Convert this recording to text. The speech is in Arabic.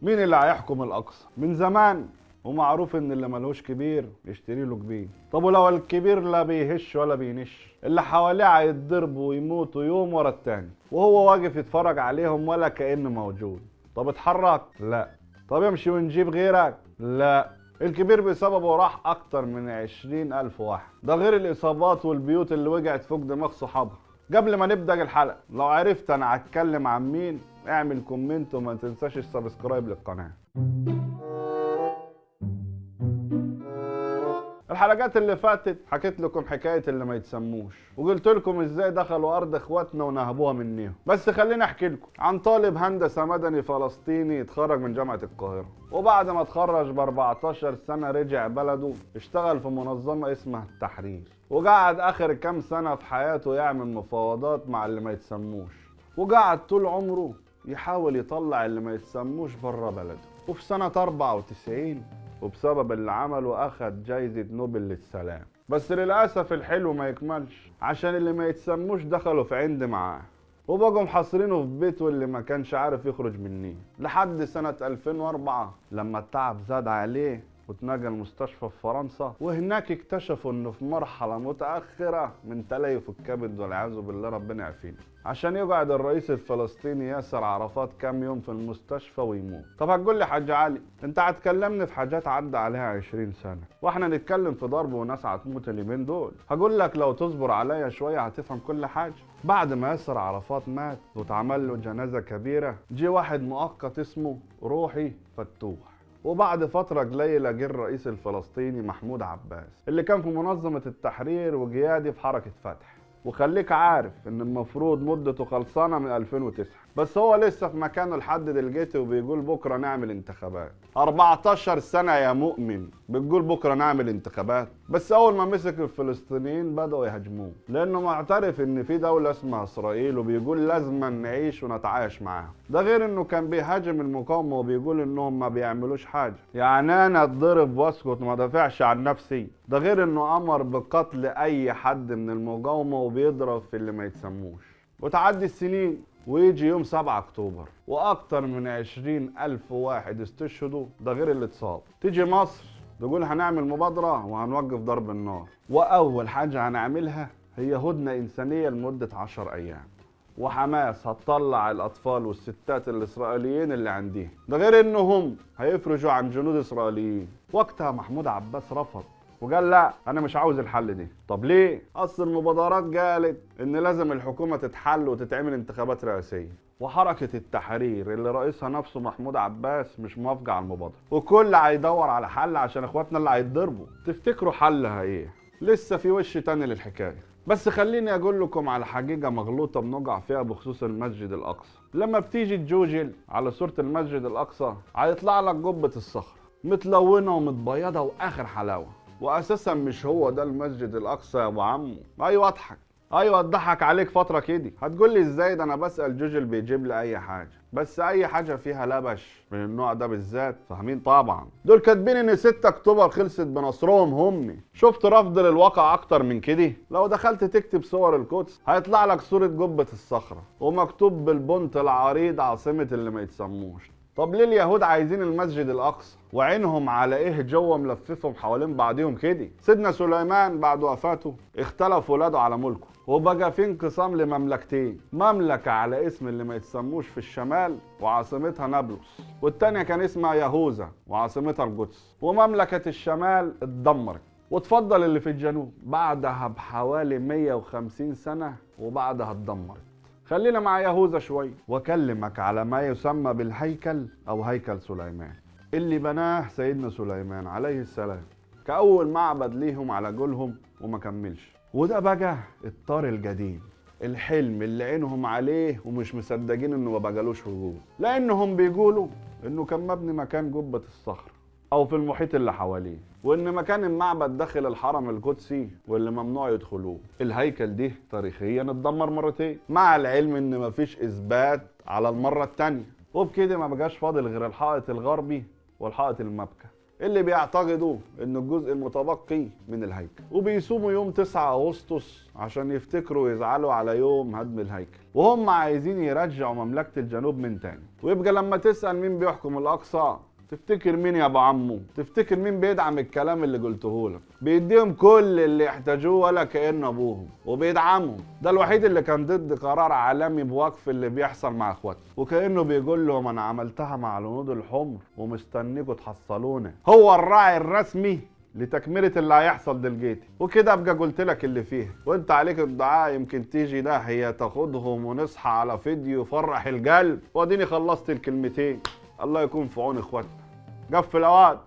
مين اللي هيحكم الاقصى؟ من زمان ومعروف ان اللي ملهوش كبير يشتري له كبير. طب ولو الكبير لا بيهش ولا بينش، اللي حواليه هيتضربوا ويموتوا يوم ورا التاني وهو واقف يتفرج عليهم ولا كأنه موجود. طب اتحرك؟ لا. طب امشي ونجيب غيرك؟ لا. الكبير بسببه راح اكتر من 20,000 واحد، ده غير الاصابات والبيوت اللي وقعت فوق دماغ صحابها. قبل ما نبدأ الحلقة، لو عرفت انا هتكلم عن مين اعمل كومنت وما تنساش السبسكرايب للقناة. الحلقات اللي فاتت حكيت لكم حكاية اللي ما يتسموش وقلت لكم ازاي دخلوا ارض اخواتنا ونهبوها منيهم. بس خليني احكي لكم عن طالب هندسة مدني فلسطيني اتخرج من جامعة القاهرة، وبعد ما اتخرج ب 14 سنة رجع بلده اشتغل في منظمة اسمها التحرير، وقعد اخر كام سنة في حياته يعمل مفاوضات مع اللي ما يتسموش، وقعد طول عمره يحاول يطلع اللي ما يتسموش بره بلده. وفي سنة 94 وبسبب اللي عمله اخد جايزة نوبل للسلام. بس للأسف الحلو ما يكملش، عشان اللي ما يتسموش دخلوا في عند معاه وبقوا محاصرينه في بيته اللي ما كانش عارف يخرج منه لحد سنة 2004 لما التعب زاد عليه واتنقل مستشفى في فرنسا، وهناك اكتشفوا انه في مرحلة متأخرة من تليف الكبد والعياذ بالله ربنا يعافينا، عشان يقعد الرئيس الفلسطيني ياسر عرفات كام يوم في المستشفى ويموت. طب هتقول لي حاج علي انت هتكلمني في حاجات عدى عليها 20 سنة واحنا نتكلم في ضرب وناس هتموت اليومين دول؟ هقول لك لو تصبر عليا شوية هتفهم كل حاجة. بعد ما ياسر عرفات مات واتعمل له جنازة كبيرة، جه واحد مؤقت اسمه روحي فتوح، وبعد فترة قليلة جه الرئيس الفلسطيني محمود عباس اللي كان في منظمة التحرير وقيادي في حركة فتح، وخليك عارف ان المفروض مدته خلصانة من 2009، بس هو لسه في مكانه لحد دلوقتي وبيقول بكرة نعمل انتخابات. 14 سنة يا مؤمن بتقول بكرة نعمل انتخابات؟ بس اول ما مسك الفلسطينيين بدأوا يهاجموه لانه معترف ان في دولة اسمها اسرائيل وبيقول لازم نعيش ونتعايش معاها. ده غير انه كان بيهاجم المقاومة وبيقول انهم ما بيعملوش حاجة، يعني انا اتضرب واسكت وما دافعش عن نفسي. ده غير انه امر بقتل اي حد من المقاومة وبيضرب في اللي ما يتسموش. وتعدي السنين ويجي يوم 7 اكتوبر واكتر من 20,000 واحد استشهدوا، ده غير اللي اتصاب. تيجي مصر تقول هنعمل مبادرة وهنوقف ضرب النار، واول حاجة هنعملها هي هدنة انسانية لمدة 10 ايام، وحماس هتطلع الاطفال والستات الاسرائيليين اللي عندهم، ده غير انهم هيفرجوا عن جنود اسرائيليين. وقتها محمود عباس رفض وقال لا انا مش عاوز الحل دي. طب ليه؟ اصل المبادرات قالت ان لازم الحكومة تتحل وتتعمل انتخابات رئاسية، وحركة التحرير اللي رئيسها نفسه محمود عباس مش موافقة على المبادرة، وكل هيدور على حل عشان اخواتنا اللي هيتضربوا. تفتكروا حلها ايه؟ لسه في وش تاني للحكاية. بس خليني اقول لكم على حقيقة مغلوطة بنقع فيها بخصوص المسجد الاقصى. لما بتيجي تجوجل على صورة المسجد الاقصى هيطلع لك قبة الصخرة متلونة ومتبيضة واخر حلاوة، واساسا مش هو ده المسجد الاقصى يا ابو عمو. ايوه اضحك، ايوه اتضحك عليك فتره كده. هتقول لي ازاي؟ ده انا بسال جوجل بيجيب لي اي حاجه، بس اي حاجه فيها لبش من النوع ده بالذات فاهمين طبعا. دول كاتبين ان 6 اكتوبر خلصت بنصرهم هم. شفت رفض للواقع اكتر من كده؟ لو دخلت تكتب صور القدس هيطلع لك صوره قبه الصخره ومكتوب بالبنط العريض عاصمه اللي ما يتسموش. طب ليه اليهود عايزين المسجد الاقصى وعينهم على ايه جوه ملففهم حوالين بعضهم كده؟ سيدنا سليمان بعد وفاته اختلف ولاده على ملكه وبقى في انقسام لمملكتين، مملكه على اسم اللي ما يتسموش في الشمال وعاصمتها نابلس، والتانيه كان اسمها يهوذا وعاصمتها القدس، ومملكه الشمال اتدمرت واتفضل اللي في الجنوب بعدها بحوالي 150 سنه وبعدها اتدمرت. خلينا مع يهوذا شوي واكلمك على ما يسمى بالهيكل او هيكل سليمان اللي بناه سيدنا سليمان عليه السلام كأول معبد ليهم على جولهم وما كملش. وده بقى الطار القديم، الحلم اللي عينهم عليه ومش مصدقين انه ما بقالوش وجود، لانهم بيقولوا انه كان مبني مكان قبة الصخر او في المحيط اللي حواليه، وان مكان المعبد داخل الحرم القدسي واللي ممنوع يدخلوه. الهيكل ده تاريخيا اتدمر مرتين، مع العلم ان مفيش اثبات على المرة التانية، وبكده ما بقاش فاضل غير الحائط الغربي والحائط المبكى اللي بيعتقدوا ان الجزء المتبقي من الهيكل، وبيصوموا يوم 9 أغسطس عشان يفتكروا ويزعلوا على يوم هدم الهيكل، وهم عايزين يرجعوا مملكة الجنوب من تاني. ويبقى لما تسأل مين بيحكم الأقصى تفتكر مين يا ابو عمو؟ تفتكر مين بيدعم الكلام اللي قلته لك؟ بيديهم كل اللي يحتاجوه ولا كأنه ابوهم، وبيدعمهم. ده الوحيد اللي كان ضد قرار عالمي بوقف اللي بيحصل مع اخواتنا، وكأنه بيقول لهم انا عملتها مع الهنود الحمر ومستنيكوا تحصلونا. هو الراعي الرسمي لتكملة اللي هيحصل دلجيتي. وكده ابقى قلت لك اللي فيها، وانت عليك الدعاء يمكن تيجي ناحية تاخدهم ونصحى على فيديو فرح القلب. واديني خلصت الكلمتين. الله يكون في عون اخواتنا. قفل اوقات.